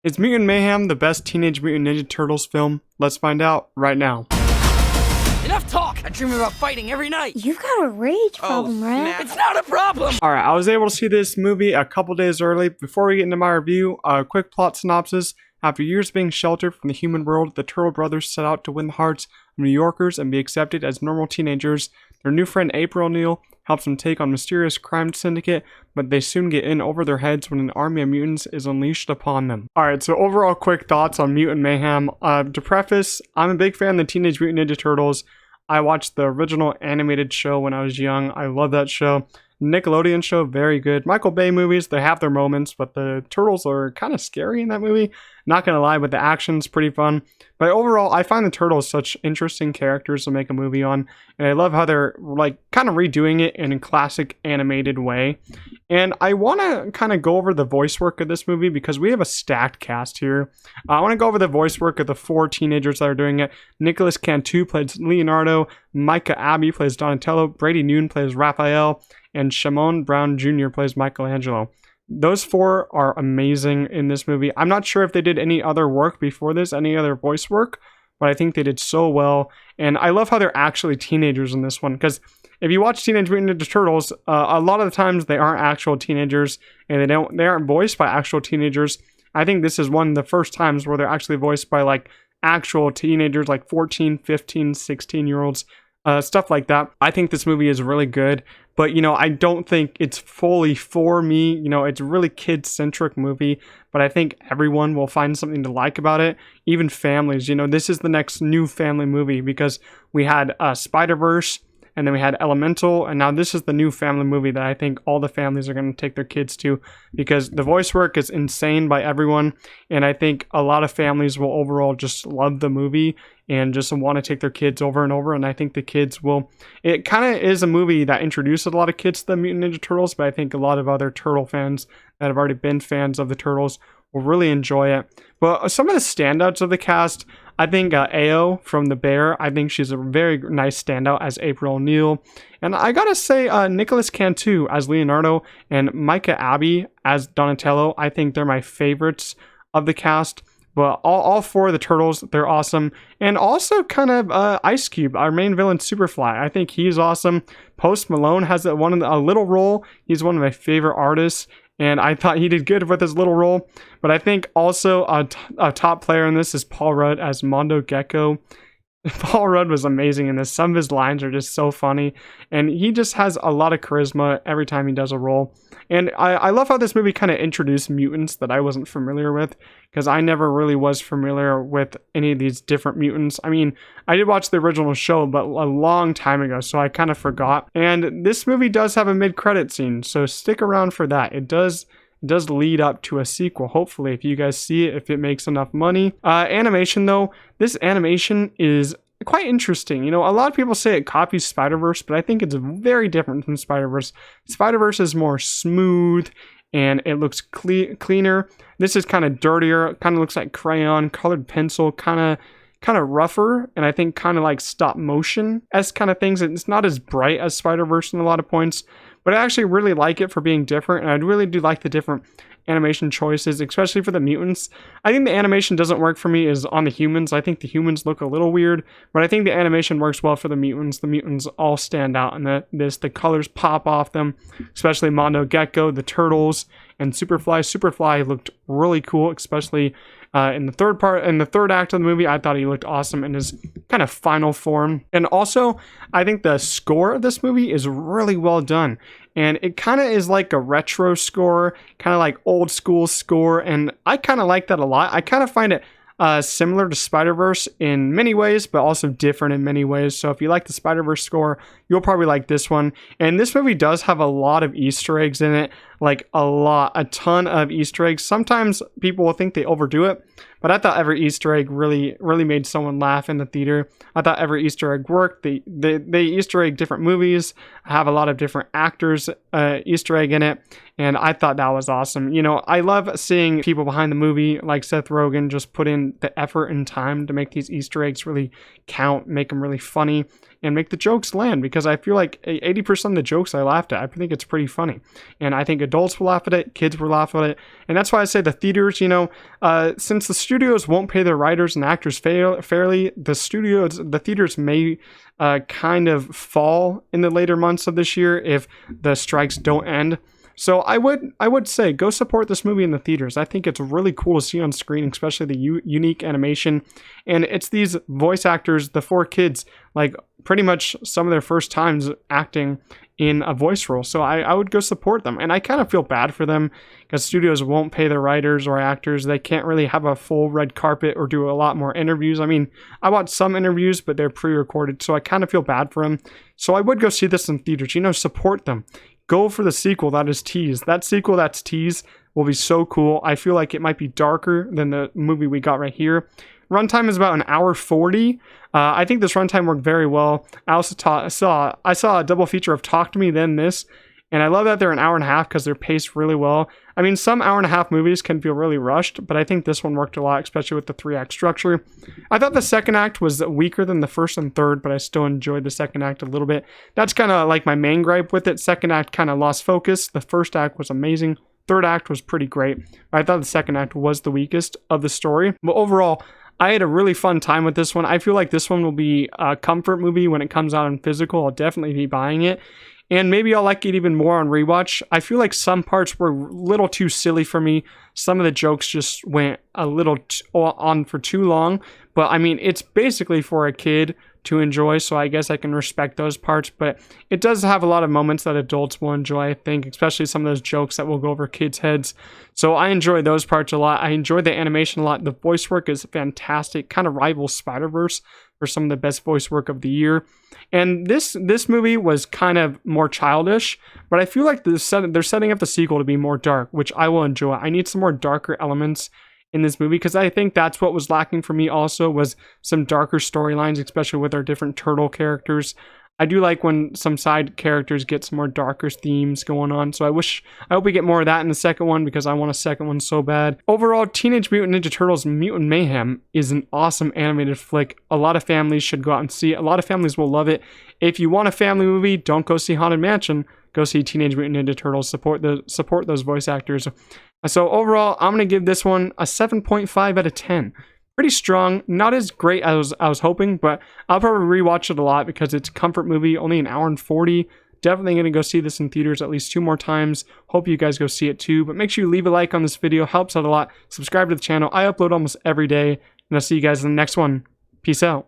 Is Mutant Mayhem the best Teenage Mutant Ninja Turtles film? Let's find out right now. Enough talk! I dream about fighting every night! You've got a rage problem, right? It's not a problem! Alright, I was able to see this movie a couple days early. Before we get into my review, a quick plot synopsis. After years of being sheltered from the human world, the Turtle brothers set out to win the hearts of New Yorkers and be accepted as normal teenagers. Their new friend April O'Neil helps them take on a mysterious crime syndicate, but they soon get in over their heads when an army of mutants is unleashed upon them. Alright, so overall quick thoughts on Mutant Mayhem. To preface, I'm a big fan of the Teenage Mutant Ninja Turtles. I watched the original animated show when I was young. I love that show. Nickelodeon show, very good. Michael Bay movies, they have their moments, but the Turtles are kind of scary in that movie. Not gonna lie, but the action's pretty fun. But overall, I find the Turtles such interesting characters to make a movie on, and I love how they're like kind of redoing it in a classic animated way. And I want to kind of go over the voice work of this movie because we have a stacked cast here. I want to go over the voice work of the four teenagers that are doing it. Nicholas Cantu plays Leonardo, Micah Abbey plays Donatello, Brady Noon plays Raphael, and Shimon Brown Jr. plays Michelangelo. Those four are amazing in this movie. I'm not sure if they did any other work before this, any other voice work, but I think they did so well. And I love how they're actually teenagers in this one, because if you watch Teenage Mutant Ninja Turtles, a lot of the times they aren't actual teenagers, and they aren't voiced by actual teenagers. I think this is one of the first times where they're actually voiced by like actual teenagers, like 14, 15, 16-year-olds. Stuff like that. I think this movie is really good, but I don't think it's fully for me. It's a really kid-centric movie, but I think everyone will find something to like about it, even families. This is the next new family movie because we had Spider-Verse, and then we had Elemental, and now this is the new family movie that I think all the families are going to take their kids to, because the voice work is insane by everyone, and I think a lot of families will overall just love the movie and just want to take their kids over and over, and I think the kids will. It kind of is a movie that introduced a lot of kids to the Mutant Ninja Turtles, but I think a lot of other Turtle fans that have already been fans of the Turtles will really enjoy it. But some of the standouts of the cast, I think Ao from The Bear, I think she's a very nice standout as April O'Neil. And I gotta say, Nicholas Cantu as Leonardo and Micah Abbey as Donatello, I think they're my favorites of the cast. But all four of the Turtles, they're awesome. And also kind of Ice Cube, our main villain, Superfly. I think he's awesome. Post Malone has a little role. He's one of my favorite artists, and I thought he did good with his little role. But I think also a top player in this is Paul Rudd as Mondo Gecko. Paul Rudd was amazing in this. Some of his lines are just so funny, and he just has a lot of charisma every time he does a role. And I love how this movie kind of introduced mutants that I wasn't familiar with, because I never really was familiar with any of these different mutants. I mean, I did watch the original show, but a long time ago, so I kind of forgot. And this movie does have a mid-credit scene, so stick around for that. It does lead up to a sequel, hopefully, if you guys see it, if it makes enough money. Animation, though, this animation is quite interesting. A lot of people say it copies Spider-Verse, but I think it's very different from Spider-Verse. Spider-Verse is more smooth, and it looks cleaner. This is kind of dirtier, kind of looks like crayon, colored pencil, kind of rougher, and I think kind of like stop motion-esque kind of things. It's not as bright as Spider-Verse in a lot of points, but I actually really like it for being different, and I really do like the different animation choices, especially for the mutants. I think the animation doesn't work for me is on the humans. I think the humans look a little weird, but I think the animation works well for the mutants. The mutants all stand out in the colors pop off them, especially Mondo Gecko, the Turtles, and Superfly. Superfly looked really cool, especially in the third act of the movie. I thought he looked awesome in his kind of final form. And also, I think the score of this movie is really well done. And it kind of is like a retro score, kind of like old school score. And I kind of like that a lot. I kind of find it similar to Spider-Verse in many ways, but also different in many ways. So if you like the Spider-Verse score, you'll probably like this one. And this movie does have a lot of Easter eggs in it, like a ton of Easter eggs. Sometimes people will think they overdo it, but I thought every Easter egg really made someone laugh in the theater. I thought every Easter egg worked. They Easter egg different movies, have a lot of different actors Easter egg in it, and I thought that was awesome. I love seeing people behind the movie like Seth Rogen just put in the effort and time to make these Easter eggs really count, make them really funny, and make the jokes land, because because I feel like 80% of the jokes I laughed at, I think it's pretty funny. And I think adults will laugh at it, kids will laugh at it. And that's why I say the theaters, you know, since the studios won't pay their writers and actors fairly, the theaters may kind of fall in the later months of this year if the strikes don't end. So I would say go support this movie in the theaters. I think it's really cool to see on screen, especially the unique animation. And it's these voice actors, the 4 kids, like pretty much some of their first times acting in a voice role. So I would go support them. And I kind of feel bad for them because studios won't pay their writers or actors. They can't really have a full red carpet or do a lot more interviews. I mean, I watched some interviews, but they're pre-recorded. So I kind of feel bad for them. So I would go see this in theaters, you know, support them. Go for the sequel that is teased. That sequel that's teased will be so cool. I feel like it might be darker than the movie we got right here. Runtime is about an hour 40. I think this runtime worked very well. I also saw a double feature of Talk to Me Then This, and I love that they're an hour and a half because they're paced really well. I mean, some hour and a half movies can feel really rushed, but I think this one worked a lot, especially with the 3-act structure. I thought the second act was weaker than the first and third, but I still enjoyed the second act a little bit. That's kind of like my main gripe with it. Second act kind of lost focus. The first act was amazing. Third act was pretty great. I thought the second act was the weakest of the story. But overall, I had a really fun time with this one. I feel like this one will be a comfort movie when it comes out in physical. I'll definitely be buying it. And maybe I'll like it even more on rewatch. I feel like some parts were a little too silly for me. Some of the jokes just went a little on for too long. But I mean, it's basically for a kid to enjoy, so I guess I can respect those parts. But it does have a lot of moments that adults will enjoy, I think, especially some of those jokes that will go over kids' heads. So I enjoy those parts a lot. I enjoy the animation a lot. The voice work is fantastic, kind of rivals Spider-Verse for some of the best voice work of the year. And this movie was kind of more childish, but I feel like they're setting up the sequel to be more dark, which I will enjoy. I need some more darker elements in this movie because I think that's what was lacking for me also was some darker storylines, especially with our different turtle characters. I do like when some side characters get some more darker themes going on, so I hope we get more of that in the second one because I want a second one so bad. Overall, Teenage Mutant Ninja Turtles Mutant Mayhem is an awesome animated flick. A lot of families should go out and see it. A lot of families will love it. If you want a family movie, don't go see Haunted Mansion. Go see Teenage Mutant Ninja Turtles. Support those voice actors. So overall, I'm going to give this one a 7.5 out of 10. Pretty strong, not as great as I was hoping, but I'll probably rewatch it a lot because it's a comfort movie, only an hour and 40. Definitely going to go see this in theaters at least 2 more times. Hope you guys go see it too, but make sure you leave a like on this video, helps out a lot. Subscribe to the channel. I upload almost every day, and I'll see you guys in the next one. Peace out.